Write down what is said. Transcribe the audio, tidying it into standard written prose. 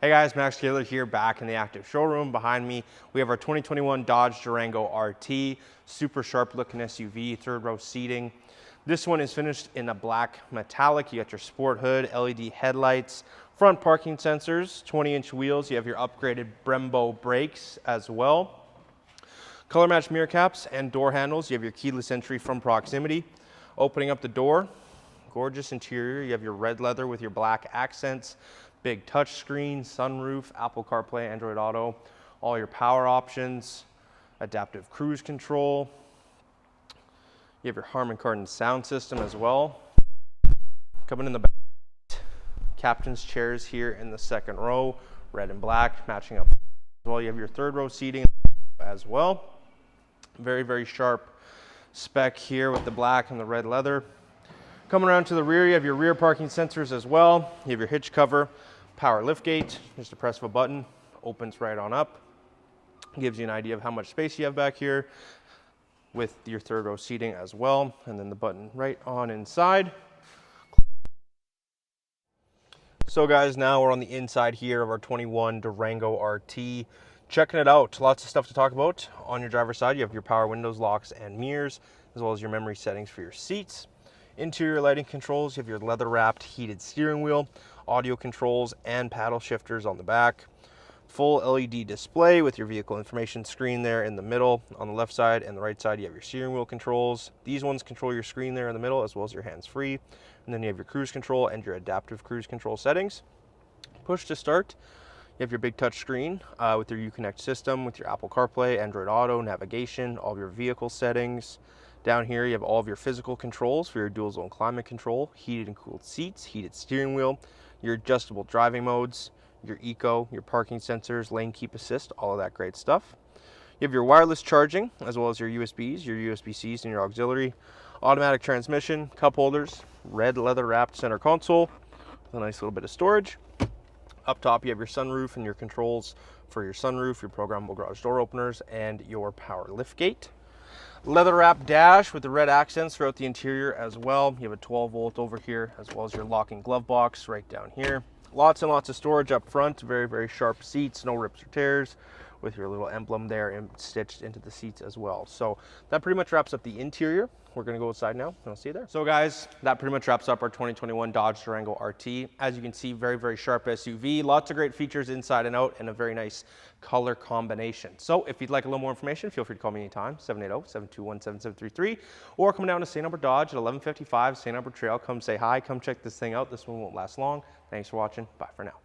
Hey guys, Max Kaler here, back in the active showroom. Behind me, we have our 2021 Dodge Durango RT, super sharp looking SUV, third row seating. This one is finished in a black metallic. You got your sport hood, LED headlights, front parking sensors, 20-inch wheels. You have your upgraded Brembo brakes as well. Color matched mirror caps and door handles. You have your keyless entry from proximity. Opening up the door, gorgeous interior. You have your red leather with your black accents. Big touch screen, sunroof, Apple CarPlay, Android Auto, all your power options, adaptive cruise control. You have your Harman Kardon sound system as well. Coming in the back, captain's chairs here in the second row, red and black, matching up as well. You have your third row seating as well. Very, very sharp spec here with the black and the red leather. Coming around to the rear, you have your rear parking sensors as well. You have your hitch cover, power lift gate, just a press of a button, opens right on up. Gives you an idea of how much space you have back here with your third row seating as well. And then the button right on inside. So guys, now we're on the inside here of our 21 Durango RT. Checking it out, lots of stuff to talk about. On your driver's side, you have your power windows, locks, and mirrors, as well as your memory settings for your seats. Interior lighting controls, you have your leather wrapped heated steering wheel, audio controls, and paddle shifters on the back. Full LED display with your vehicle information screen there in the middle. On the left side and the right side, you have your steering wheel controls. These ones control your screen there in the middle, as well as your hands-free. And then you have your cruise control and your adaptive cruise control settings. Push to start. You have your big touch screen with your Uconnect system, with your Apple CarPlay, Android Auto, navigation, all of your vehicle settings. Down here, you have all of your physical controls for your dual zone climate control, heated and cooled seats, heated steering wheel, your adjustable driving modes, your eco, your parking sensors, lane keep assist, all of that great stuff. You have your wireless charging, as well as your USBs, your USB-Cs, and your auxiliary, automatic transmission, cup holders, red leather wrapped center console, with a nice little bit of storage. Up top, you have your sunroof and your controls for your sunroof, your programmable garage door openers, and your power lift gate. Leather wrapped dash with the red accents throughout the interior as well. You have a 12 volt over here, as well as your locking glove box right down here. Lots and lots of storage up front, very, very sharp seats, no rips or tears, with your little emblem there stitched into the seats as well. So that pretty much wraps up the interior. We're gonna go outside now, and I'll see you there. So guys, that pretty much wraps up our 2021 Dodge Durango RT. As you can see, very, very sharp SUV, lots of great features inside and out, and a very nice color combination. So if you'd like a little more information, feel free to call me anytime, 780-721-7733, or come down to St.Albert Dodge at 1155 St. Albert Trail. Come say hi, come check this thing out. This one won't last long. Thanks for watching. Bye for now.